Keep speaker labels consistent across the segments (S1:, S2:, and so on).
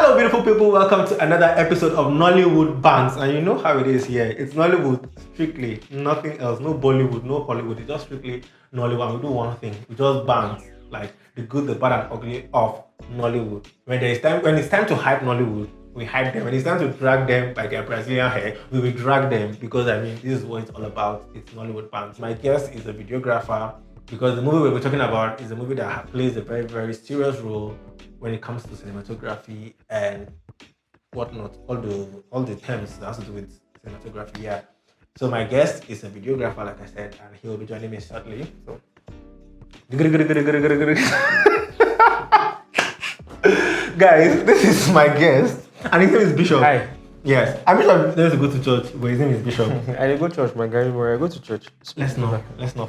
S1: Hello, beautiful people. Welcome to another episode of Nollywood Bants. And you know how it is here. It's Nollywood strictly, nothing else. No Bollywood, no Hollywood. It's just strictly Nollywood. And we do one thing. We just bant, like the good, the bad, and ugly of Nollywood. When it's time to hype Nollywood, we hype them. When it's time to drag them by their Brazilian hair, we will drag them because this is what it's all about. It's Nollywood Bants. My guest is a videographer because the movie we're talking about is a movie that plays a very, very serious role when it comes to cinematography and whatnot, all the terms that has to do with cinematography. Yeah. So my guest is a videographer, like I said, and he will be joining me shortly. So guys, this is my guest, and his name is Bishop.
S2: Hi.
S1: Yes, I'm Bishop. There's to go to church, but his name is Bishop.
S2: I go to church, my guy. I go to church.
S1: Let's not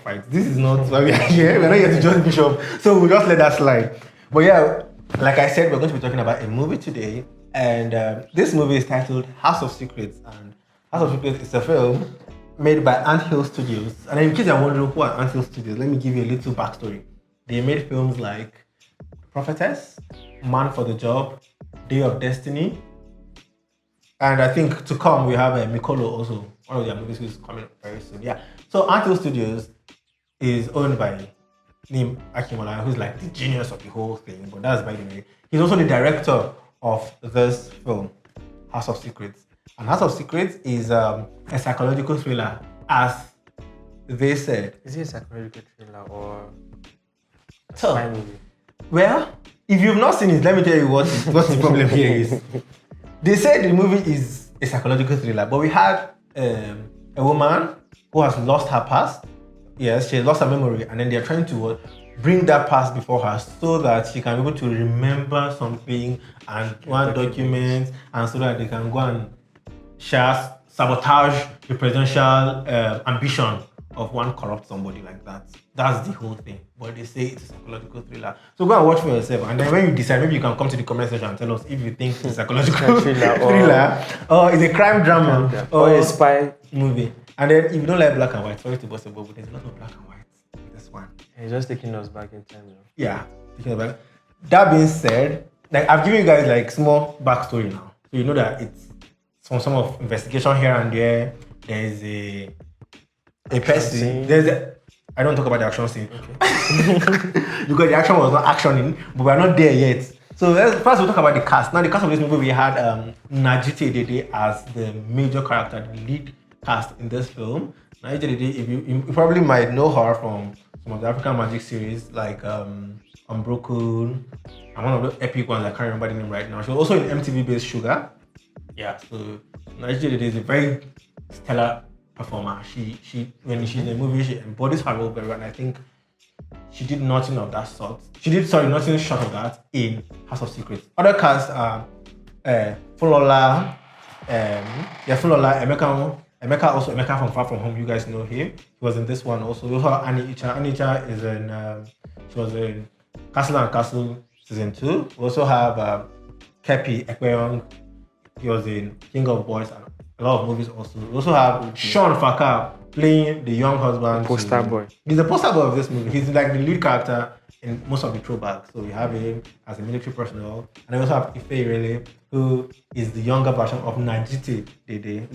S1: fight. This is not why we are here. We're not here to judge Bishop, so we'll just let that slide. But yeah, like I said, we're going to be talking about a movie today, and this movie is titled House of Secrets. And House of Secrets is a film made by Ant Hill Studios. And in case you're wondering who are Ant Hill Studios, let me give you a little backstory. They made films like Prophetess, Man for the Job, Day of Destiny, and I think to come we have Mikolo also. One of their movies is coming up very soon. Yeah. So Ant Hill Studios is owned by Nim Akimola, who's like the genius of the whole thing, but that's by the way. He's also the director of this film, House of Secrets. And House of Secrets is a psychological thriller, as they said.
S2: Is it a psychological thriller or a
S1: So,
S2: spy movie?
S1: well, if you've not seen it, let me tell you what the problem here is. They said the movie is a psychological thriller, but we had a woman who has lost her past. Yes, she has lost her memory, and then they're trying to bring that past before her so that she can be able to remember something and one document, and so that they can go and sabotage the presidential ambition of one corrupt somebody like that. That's the whole thing. But they say it's a psychological thriller. So go and watch for yourself, and then when you decide, maybe you can come to the comment section and tell us if you think it's a psychological thriller or it's a crime drama
S2: or a spy
S1: movie. And then if you don't like black and white, sorry to bust a bubble, there's a lot of black and white in this one.
S2: It's just taking us back in time.
S1: Yeah, taking us back. That being said, like I've given you guys like small backstory now, so you know that it's some of investigation here and there. There's a person. I don't talk about the action scene. Okay. Because the action was not actioning, but we're not there yet. So first we'll talk about the cast. Now the cast of this movie, we had Najiti Dede as the major character, the lead cast in this film. Najiti Dede, you probably might know her from some of the African magic series like Unbroken and one of the epic ones. I can't remember the name right now. She was also in MTV-based Sugar. Yeah, so Najiti Dede is a very stellar performer. She when she's in the movie, she embodies her role very well, and I think she did nothing of that sort. Nothing short of that in House of Secrets. Other casts are Fulola, Emeka from Far From Home. You guys know him. He was in this one also. We also have Annie Icha. Annie Icha is she was in Castle and Castle season 2. We also have Kepi Ekweong. He was in King of Boys and a lot of movies also. We also have Sean Fakar playing the young husband.
S2: Poster boy.
S1: He's the poster boy of this movie. He's like the lead character in most of the throwbacks. So we have him as a military personnel. And we also have Ife Irele, who is the younger version of Najiti Dede,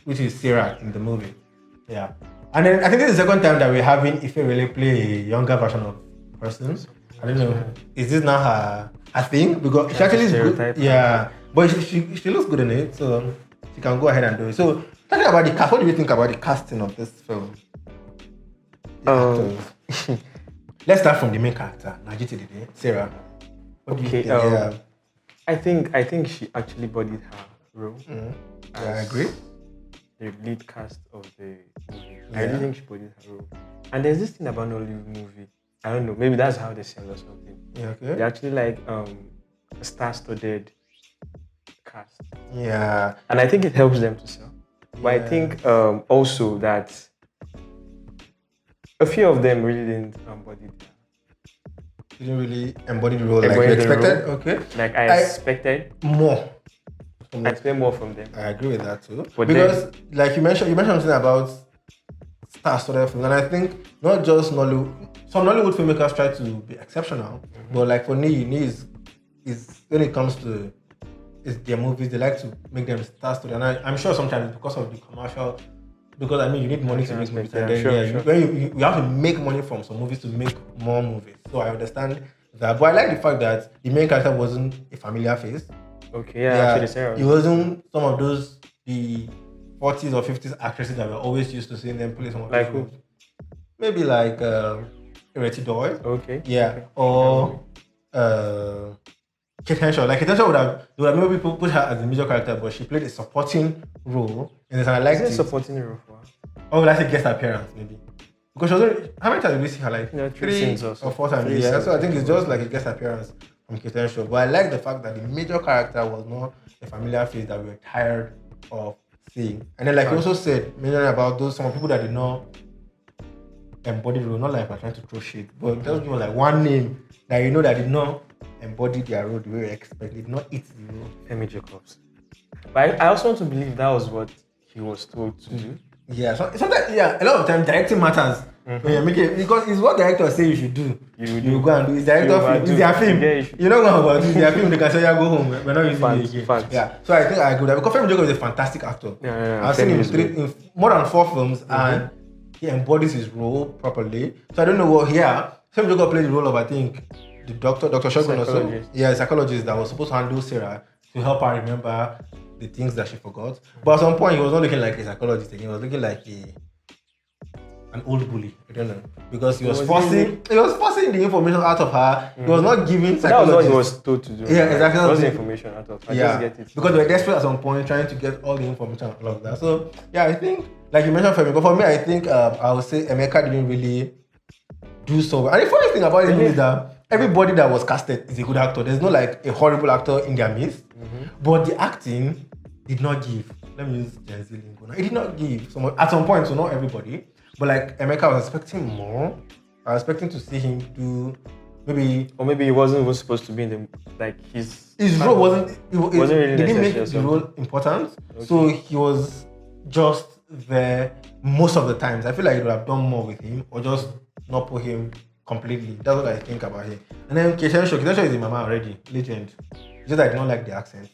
S1: which is Sarah in the movie. Yeah. And then I think this is the second time that we're having Ife Irele play a younger version of person. I don't know. Is this now her thing? Because she actually is good. Yeah. But she looks good in it. So she can go ahead and do it. So, talking about the cast, what do you think about the casting of this film? Let's start from the main character, Najiti Dede, Sarah. What do you think?
S2: I think she actually bodied her role.
S1: Mm-hmm. Yeah, I agree.
S2: The lead cast of the movie. Yeah. I really think she bodied her role. And there's this thing about Nollywood movie. I don't know, maybe that's how they sell or something.
S1: Yeah, okay.
S2: They actually like a star-studded cast.
S1: Yeah.
S2: And I think it helps them to sell. But I think also that a few of them really didn't embody that.
S1: You didn't really embody the role like you expected? Okay.
S2: Like I expected
S1: more.
S2: I expect more from them.
S1: I agree with that too.
S2: But
S1: because like you mentioned something about star-studded films, and I think not just Nollywood. Some Nollywood filmmakers try to be exceptional, but like for Nee is when it comes to it's their movies. They like to make them star studded, and I'm sure sometimes it's because of the commercial. Because I mean, you need money to make movies, and then you have to make money from some movies to make more movies. So I understand that, but I like the fact that the main character wasn't a familiar face.
S2: Okay, actually, Sarah.
S1: It wasn't some of those the 40s or 50s actresses that we're always used to seeing them play some of
S2: Like
S1: those
S2: who?
S1: roles. Maybe like Ireti Doyle.
S2: Okay.
S1: Yeah.
S2: Okay.
S1: Or Kate Henshaw. Like Kate Henshaw would have maybe people put her as a major character, but she played a supporting role. And I liked
S2: Is
S1: it.
S2: it supporting role for her?
S1: Or would I say guest appearance maybe? Because she was only, how many times did we see her? Like
S2: Three scenes
S1: or 4 times. Yeah. So I think it's just like a guest appearance from Kate Henshaw. But I like the fact that the major character was not a familiar face that we were tired of seeing. And then like you also said, mentioning about those some people that did not embody the role, not like we're trying to throw shit, but just give like one name that you know that did not embody their role the way we expect, did not eat the role.
S2: Femi Jacobs. But I also want to believe that was what he was told to do.
S1: Yeah, so sometimes a lot of times directing matters when you're making because it's what directors say you should do. You go and do it's director film, it's their film. You know what about it's their film, they can say yeah, go home. We're not using it again.
S2: Facts.
S1: Yeah. So I think I agree that because Femi Jacobs is a fantastic actor. I've seen him in more than 4 films and he embodies his role properly. So I don't know what here. Femi Jacobs played the role of I think the Dr. Shogun also. Yeah, a psychologist that was supposed to handle Sarah to help her remember the things that she forgot. But at some point, he was not looking like a psychologist again. He was looking like an old bully. I don't know. Because he was forcing the information out of her. He was not giving psychology.
S2: That was what he was told to do.
S1: Yeah, exactly.
S2: That was the information out of her.
S1: Yeah.
S2: Just get it.
S1: Because they were desperate at some point trying to get all the information and all of that. So, yeah, I think, like you mentioned Femi, but for me, I think I would say Emeka didn't really do so well. And the funny thing about it is that everybody that was casted is a good actor. There's no like a horrible actor in their midst. But the acting did not give. Let me use Gen Z lingo. It did not give. At some point, so not everybody. But like Emeka, I was expecting more. I was expecting to see him do maybe.
S2: Or maybe he wasn't even supposed to be in the like his
S1: role wasn't
S2: really
S1: didn't make
S2: necessary
S1: the role important. Okay. So he was just there most of the times. I feel like it would have done more with him or just not put him completely. That's what I think about him. And then Keshensho is a mama already, legend. Just I did not like the accent.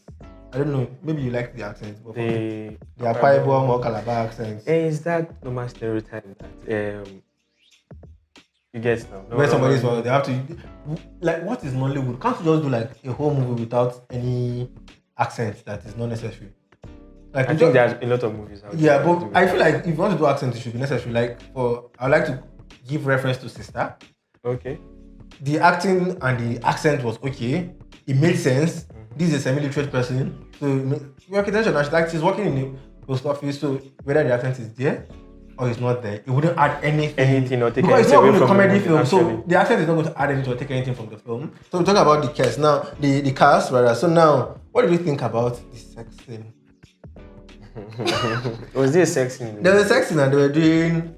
S1: I don't know. Maybe you like the accent, but the Akwa Ibom or Calabar accents.
S2: Is that normal stereotype that you get now?
S1: Where somebody's they have to like what is Nollywood? Can't you just do like a whole movie without any accent that is not necessary? Like
S2: I think there's a lot of movies out there.
S1: Yeah, but I feel like if you want to do accent, it should be necessary. Like I'd like to give reference to Sister.
S2: Okay.
S1: The acting and the accent was okay. It made sense. This is a semi-literate person. So your attention, like she's working in the post office, so whether the accent is there or it's not there, it wouldn't add anything
S2: or take
S1: because it's not going to comedy film.
S2: Actually.
S1: So the accent is not going to add anything or take anything from the film. So we're talking about the cast now, the cast rather. So now, what do you think about the sex scene?
S2: Was there a sex scene?
S1: There was a sex scene and they were doing,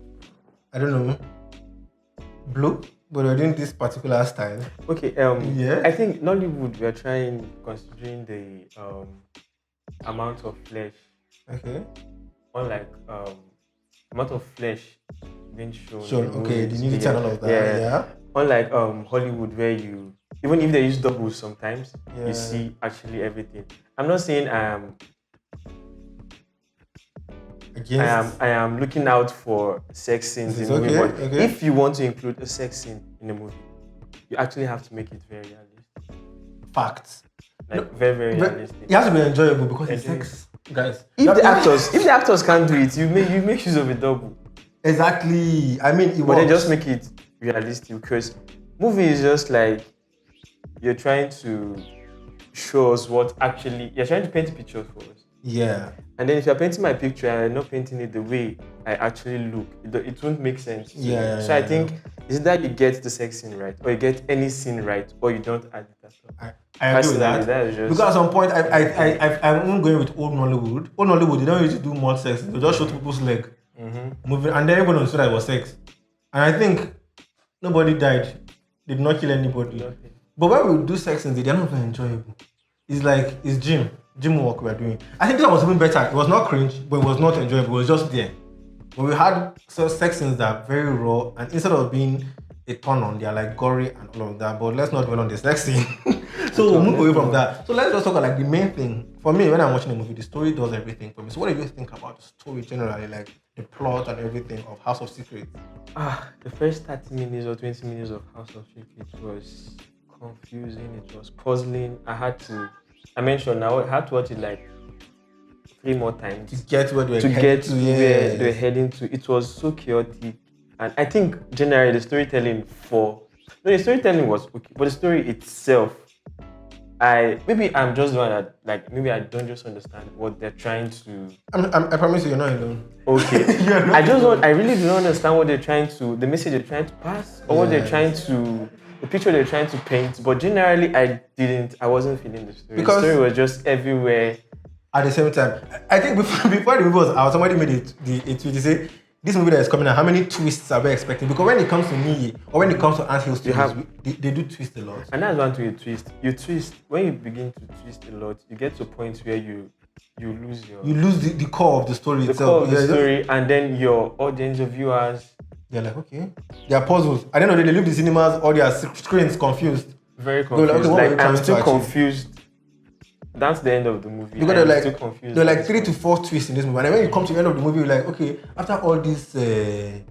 S1: I don't know, blue. But we're doing this particular style.
S2: Okay, I think Nollywood, we're considering the amount of flesh.
S1: Okay.
S2: Unlike amount of flesh being shown.
S1: Sure, okay, the nudity and all of that. Yeah.
S2: Unlike Hollywood, where you, even if they use doubles sometimes, you see actually everything. I'm not saying I am looking out for sex scenes in the movie, but if you want to include a sex scene in a movie, you actually have to make it very realistic.
S1: Facts.
S2: Like very, very realistic.
S1: It has to be enjoyable because it's sex, guys.
S2: If the actors can't do it, you make use of a double.
S1: Exactly. I mean,
S2: but then just make it realistic because movie is just like you're trying to show us what actually you're trying to paint a picture for us.
S1: Yeah.
S2: And then if you're painting my picture and I'm not painting it the way I actually look, it won't make sense. So I think it's that you get the sex scene right, or you get any scene right, or you don't add it at all.
S1: I agree with that. Because at some point, I'm going with old Nollywood. Old Nollywood, they don't usually do more sex. They just show people's leg moving, and then everyone understood that it was sex. And I think nobody died. They did not kill anybody. Okay. But when we do sex scenes, they're not very enjoyable. It's like it's gym work we're doing. I think that was even better. It was not cringe, but it was not enjoyable. It was just there. But we had sex scenes that are very raw, and instead of being a turn on, they're like gory and all of that. But let's not dwell on the sex scene. So we'll move away from that. So let's just talk about like the main thing. For me, when I'm watching a movie, the story does everything for me. So what do you think about the story generally, like the plot and everything of House of Secrets?
S2: The first 30 minutes or 20 minutes of House of Secrets was confusing, it was puzzling. I mentioned I had to watch it like 3 more times
S1: To get where
S2: where they're heading to. It was so chaotic. And I think generally the storytelling was okay, but the story itself, maybe I'm just the one that like maybe I don't just understand what they're trying to.
S1: I promise you, you're not alone.
S2: Okay, I really don't understand what they're trying to, the message they're trying to pass, or what they're trying to, the picture they're trying to paint. But generally, I wasn't feeling the story.
S1: Because
S2: the story was just everywhere.
S1: At the same time, I think before the movie was out, somebody made a tweet. They say, this movie that is coming out, how many twists are we expecting? Because when it comes to me, or when it comes to Ant Hill Studios, they do twist a lot.
S2: And that's one to a twist. You twist, when you begin to twist a lot, you get to a point where you lose
S1: the core of the story itself.
S2: The core of the story, and then your audience, your viewers,
S1: they're like, okay. They are puzzled. At the end of the day, they leave the cinemas, all their screens confused.
S2: Very confused.
S1: Like,
S2: I'm still confused. That's the end of the movie.
S1: Because there are like 3 to 4 twists in this movie. And then when you come to the end of the movie, you're like, okay, after all this hula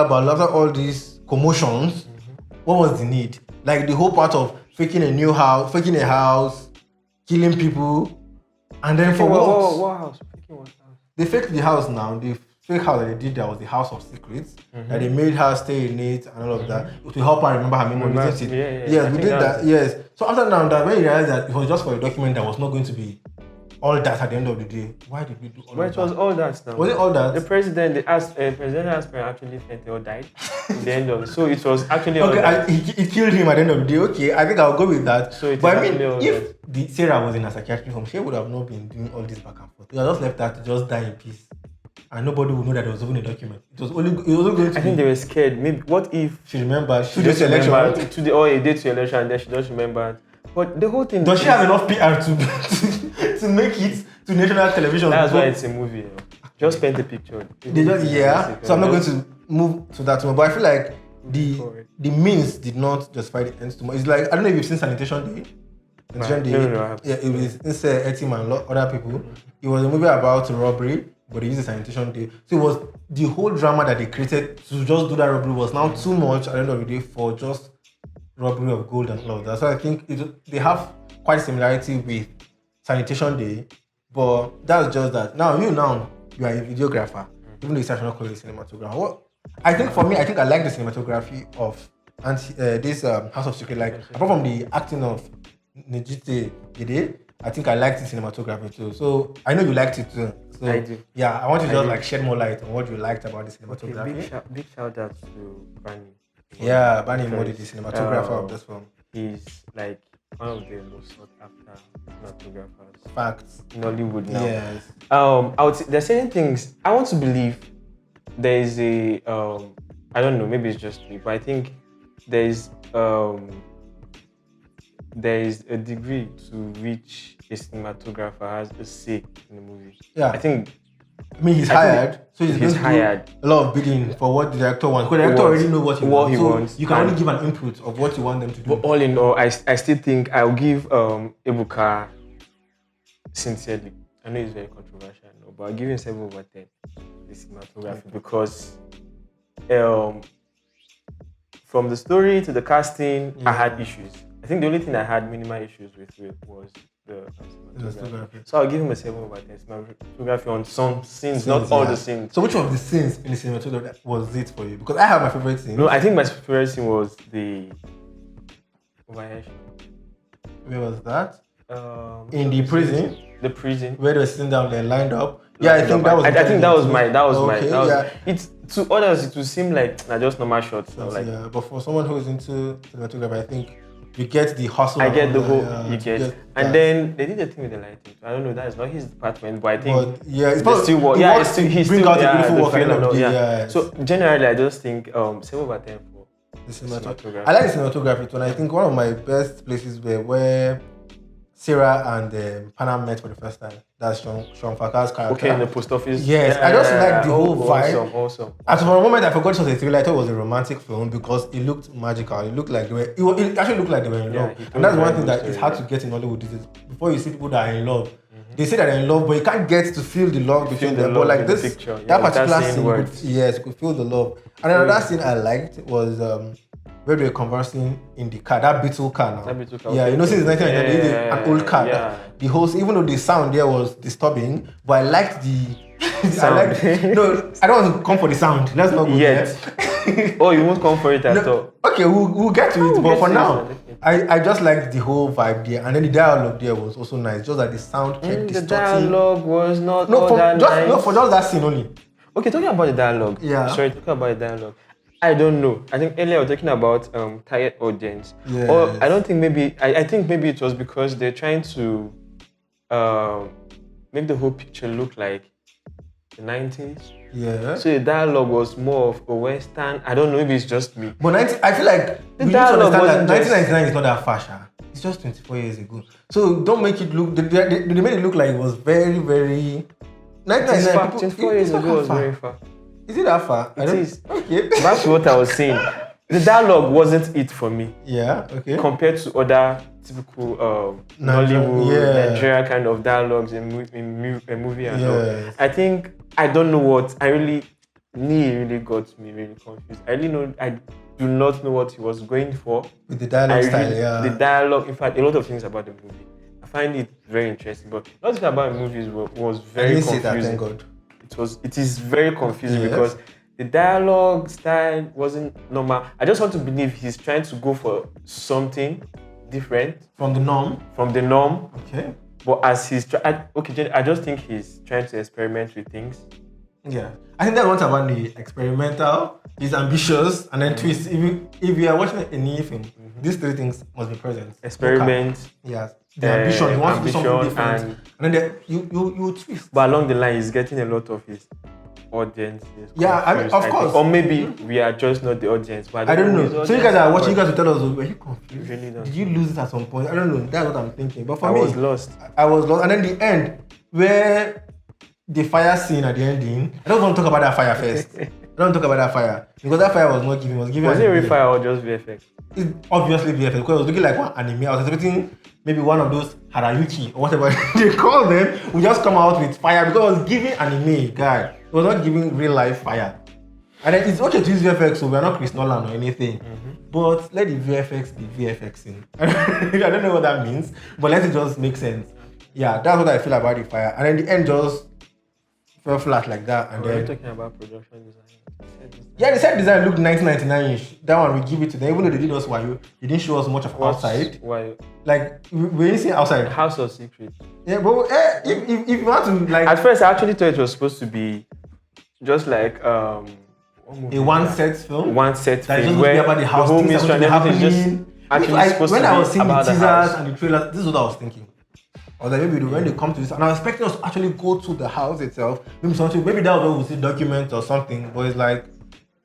S1: ball, after all these commotions, what was the need? Like the whole part of faking a house, killing people, and then for what?
S2: What house? Faking what house?
S1: They faked the house now. The fake house that they did there was the House of Secrets. That they made her stay in it and all of that to help her remember her memories. Yes, we did that. Yes. So after now, that when you realize that it was just for a document that was not going to be all that at the end of the day, why did we do all that?
S2: It was all that now.
S1: Was it all that?
S2: The president, President Aspirin actually fainted or died in the end of it. So it was actually all that.
S1: It killed him at the end of the day. Okay, I think I'll go with that.
S2: So
S1: but I mean, if Sarah was in a psychiatric home, she would have not been doing all this back and forth. We just left her to just die in peace. And nobody would know that there was even a document. It was only going to
S2: I think they were scared. Maybe what if
S1: she remembered
S2: she just remembered a day to election and then she just remembered. But the whole thing,
S1: does she have enough PR to make it to national television?
S2: That's why it's a movie. You know? Just paint the picture.
S1: So I'm not going to move to that one. But I feel like the means did not justify the ends too much. It's like, I don't know if you've seen Sanitation Day.
S2: No.
S1: Yeah, it was Etim and other people. It was a movie about robbery, but they used the Sanitation Day. So it was the whole drama that they created to just do that robbery was now too much at the end of the day for just robbery of gold and all of that. So I think they have quite a similarity with Sanitation Day, but that's just that. Now you are a videographer, even though you not call it cinematographer. What I think for me, I like the cinematography of this House of Secret. Like apart from the acting of Nejite Gede, I think I liked the cinematography too. So I know you liked it too. So
S2: I do.
S1: Yeah, I want to just shed more light on what you liked about the cinematography.
S2: Okay, big shout out to Bani.
S1: Yeah, Bani Modi, the cinematographer of this film.
S2: He's like one of the most sought after cinematographers.
S1: Facts.
S2: In Nollywood now.
S1: Yes.
S2: I would say there's certain things I want to believe. There is a I don't know, maybe it's just me, but I think there is a degree to which a cinematographer has a say in the movie.
S1: Yeah. I mean, he's hired, so he's hired. A lot of bidding for what the director wants. Because the director already knows what he wants. You can only give an input of what you want them to do.
S2: But all in all, I still think I'll give Ebuka sincerely. I know it's very controversial, but I'll give him 7/10 the cinematography because from the story to the casting, I had issues. I think the only thing I had minimal issues with was the cinematography. So I'll give him a 7/10 cinematography on some scenes, not all the scenes.
S1: So which of the scenes in the cinematography was it for you? Because I have my favorite scene.
S2: No, I think my favorite scene was the overhead.
S1: Where was that? In the prison.
S2: The prison.
S1: Where they were sitting down, they lined up. Yeah, I think that was.
S2: I think that was my. It's to others it would seem like just normal shots.
S1: Yeah, but for someone who's into cinematography, I think you get the hustle.
S2: I get the whole. You get. And then they did the thing with the lighting. I don't know. That is not his department, but I think.
S1: It's
S2: still work. Yeah, it's still. He's still
S1: out a beautiful work. Yeah.
S2: So generally, I just think 7/10 for
S1: the cinematography. I like the cinematography too, and I think one of my best places where Sarah and Panam met for the first time. That's Sean Fakar's character.
S2: Okay, in the post office.
S1: Yes, I just like the whole vibe.
S2: Awesome.
S1: As for a moment, I forgot it was a thriller. I thought it was a romantic film because it looked magical. It looked like it actually looked like they were in love. And that's one thing that is hard to get in Hollywood. Before you see people that are in love, they say that they're in love, but you can't get to feel the love between them. But like this, that particular scene, you could feel the love. And another scene I liked was where they were conversing in the car, that Beetle car now. Yeah, you know, since 1990, an old car. Yeah. The whole, even though the sound there was disturbing, but I liked the sound. I don't want to come for the sound. Let's not go there.
S2: Oh, you won't come for it at all.
S1: Okay, we'll get to it. But for now, I just liked the whole vibe there, and then the dialogue there was also nice. Just like the sound kept distorting.
S2: The dialogue was not that nice.
S1: No, for just that scene only.
S2: Okay, talking about the dialogue.
S1: Yeah.
S2: Sorry, talking about the dialogue. I don't know. I think earlier we were talking about target audience.
S1: Yes.
S2: Or I don't think maybe I think maybe it was because they're trying to make the whole picture look like the 90s.
S1: Yeah.
S2: So the dialogue was more of a Western. I don't know, maybe it's just me.
S1: But I feel like
S2: the dialogue
S1: that 1999 is not that far. It's just 24 years ago. So don't make it look. They made it look like it was very, very.
S2: 1999. 24 years ago was very far.
S1: Is it that far?
S2: It is.
S1: Okay.
S2: That's what I was saying. The dialogue wasn't it for me.
S1: Yeah, okay.
S2: Compared to other typical Nollywood, Nigeria kind of dialogues in a movie and all. I think, I don't know what, really got me really confused. I do not know what he was going for.
S1: With the dialogue style,
S2: The dialogue, in fact, a lot of things about the movie. I find it very interesting, but a lot of things about the movies was very confusing.
S1: Say that, thank God.
S2: It is very confusing because the dialogue style wasn't normal. I just want to believe he's trying to go for something different
S1: from the norm.
S2: Okay. But as he's I just think he's trying to experiment with things.
S1: Yeah, I think that one's about the experimental. He's ambitious, and then twist. If you are watching a new film, these three things must be present.
S2: Experiment.
S1: Yes. The ambition. He wants to do something different, and then you twist.
S2: But along the line, he's getting a lot of his audience.
S1: Yeah, I mean, of course.
S2: Or maybe we are just not the audience. But
S1: I don't know. So you guys are watching. You guys will tell us, were you confused?
S2: Really don't.
S1: Did you lose it at some point? I don't know. That's what I'm thinking. But for
S2: me,
S1: I
S2: was lost.
S1: And then the end, where the fire scene at the ending. I don't want to talk about that fire first. I don't talk about that fire because that fire was not giving. Was it
S2: real fire or just VFX?
S1: It's obviously VFX because it was looking like one anime. I was expecting maybe one of those Harayuki or whatever they call them. We just come out with fire because it was giving anime, guy. It was not giving real life fire. And then it's okay to use VFX, so we're not Chris Nolan or anything. But let the VFX be VFXing. I don't know what that means, but let it just make sense. Yeah, that's what I feel about the fire. And then the end just fell flat like that. And then
S2: talking about production design.
S1: Yeah, the set design looked 1999-ish. That one we give it to them, even though they did us why they didn't show us much of outside.
S2: Why?
S1: Like we didn't see outside.
S2: House of Secrets.
S1: Yeah, but if you want to like.
S2: At first, I actually thought it was supposed to be just like
S1: a one-set film.
S2: One-set film
S1: where about the house,
S2: the whole mystery and everything just actually supposed to be
S1: when I was seeing the
S2: about
S1: teasers and the trailers, this is what I was thinking. Or that maybe when they come to this, and I was expecting us to actually go to the house itself. Maybe that was where we see documents or something. But it's like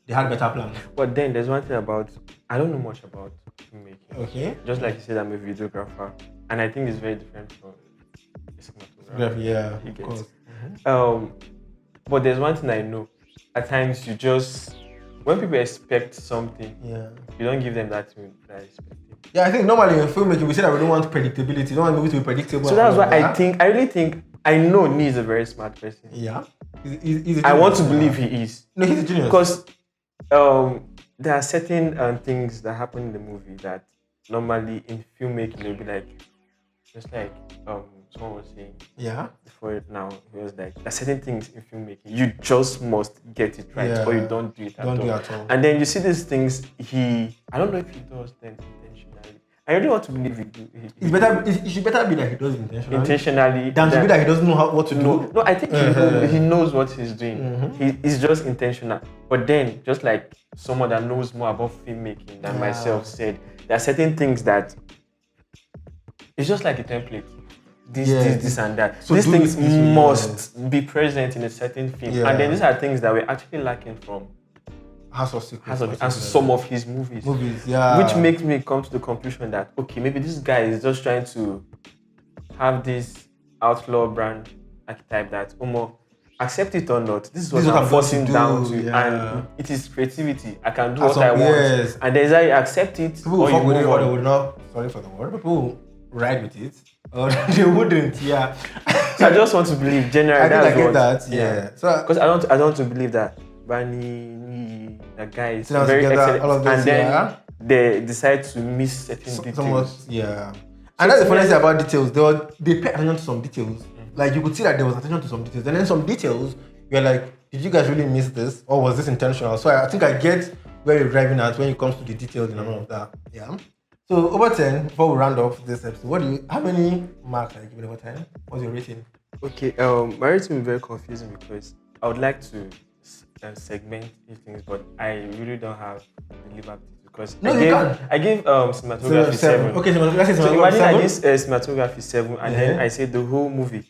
S1: they had better plans.
S2: But then there's one thing about I don't know much about filmmaking.
S1: Okay.
S2: Just like you said, I'm a videographer, and I think it's very different from a cinematographer.
S1: Yeah, of course.
S2: But there's one thing I know. At times you just when people expect something, you don't give them that thing that expectation.
S1: Yeah, I think normally in filmmaking we say that we don't want predictability. We don't want movies to be predictable.
S2: So that's why I really think I know Nee is a very smart person.
S1: Yeah. He's
S2: I want to believe he is.
S1: No, he's a genius.
S2: Because there are certain things that happen in the movie that normally in filmmaking they'll be like just like someone was saying.
S1: Yeah.
S2: Before it now, it was like there are certain things in filmmaking you just must get it right or you don't do it at all. And then you see these things I don't know if he does them intentionally. I really want to believe
S1: it should better be that he does it
S2: intentionally
S1: than to be that he doesn't know what to do.
S2: No, I think he knows what he's doing. He's just intentional. But then, just like someone that knows more about filmmaking than myself said, there are certain things that it's just like a template. This and that. So these things must be present in a certain film. Yeah. And then these are things that we're actually lacking from
S1: House of Secrets
S2: and some of his movies.
S1: Yeah.
S2: Which makes me come to the conclusion that, okay, maybe this guy is just trying to have this outlaw brand archetype that accept it or not, this is what
S1: This is what
S2: I'm
S1: I'm going to
S2: forcing
S1: do,
S2: down to,
S1: yeah.
S2: and it is creativity. I can do
S1: As
S2: what I
S1: some-
S2: want,
S1: yes.
S2: and there's I accept it
S1: People
S2: or
S1: will
S2: you
S1: fuck with it
S2: move
S1: or they
S2: on.
S1: would not, sorry for the word, people will ride with it or they wouldn't, yeah.
S2: So I just want to believe generally.
S1: I think
S2: that's
S1: I get
S2: what,
S1: that, yeah. So
S2: because I don't want to believe that Barney, that guy is
S1: sit down
S2: very
S1: together,
S2: excellent,
S1: all of this,
S2: and then
S1: yeah.
S2: they decide to miss certain
S1: Somewhat,
S2: details.
S1: yeah. And that's the funny thing about details. They pay attention to some details. Like you could see that there was attention to some details, and then some details you're like, did you guys really miss this, or was this intentional? So I think I get where you're driving at when it comes to the details and all of that. Yeah. So over 10. Before we round off this episode, how many marks are you giving over 10? What's your rating?
S2: Okay, my rating will be very confusing because I would like to segment these things, but I really don't have the liberty because
S1: No, you can't.
S2: I gave cinematography 7.
S1: Okay, so let's say
S2: So
S1: cinematography
S2: imagine I
S1: 7.
S2: give cinematography 7, and then I said the whole movie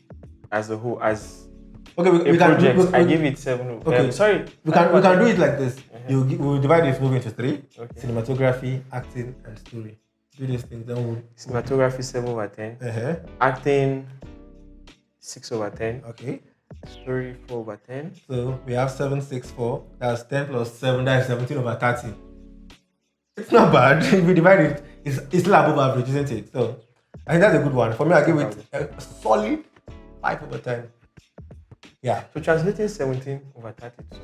S2: as a whole as
S1: Okay,
S2: a project. I give it 7.
S1: Okay,
S2: sorry.
S1: We can do it like this.
S2: Uh-huh.
S1: We'll divide this movie into 3:
S2: Okay.
S1: cinematography, acting, and story. Do these things, then we'll.
S2: Cinematography 7/10.
S1: Uh-huh.
S2: Acting 6/10.
S1: Okay.
S2: Story 4/10.
S1: So we have 7, 6, 4. That's 10 plus 7. That's 17/30. It's not bad. If we divide it, it's still above average, isn't it? So I think that's a good one. For me, I give it a solid 5/10. Yeah.
S2: So translating 17/30 to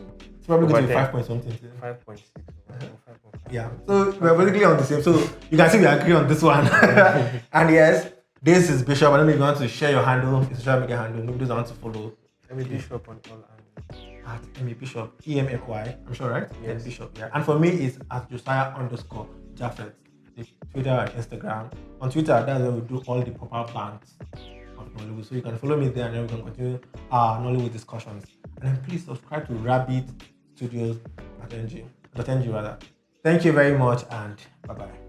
S1: It's probably going to be
S2: 10.
S1: 5 point something.
S2: 5.6.
S1: Yeah. So we're basically on the same. So you can see we agree on this one. And yes, this is Bishop. I don't know if you want to share your handle, your social media handle. Maybe those want to follow.
S2: Let me Bishop on all angles.
S1: At Emi Bishop, EMFY. I'm sure, right?
S2: Yes.
S1: Bishop. Yeah. And for me, it's at Josiah_Japhet. The Twitter and Instagram. On Twitter, that's where we do all the proper bants of Nollywood. So you can follow me there, and then we can continue our Nollywood discussions. And then please subscribe to Rabitz Studios.ng rather. Thank you very much, and bye bye.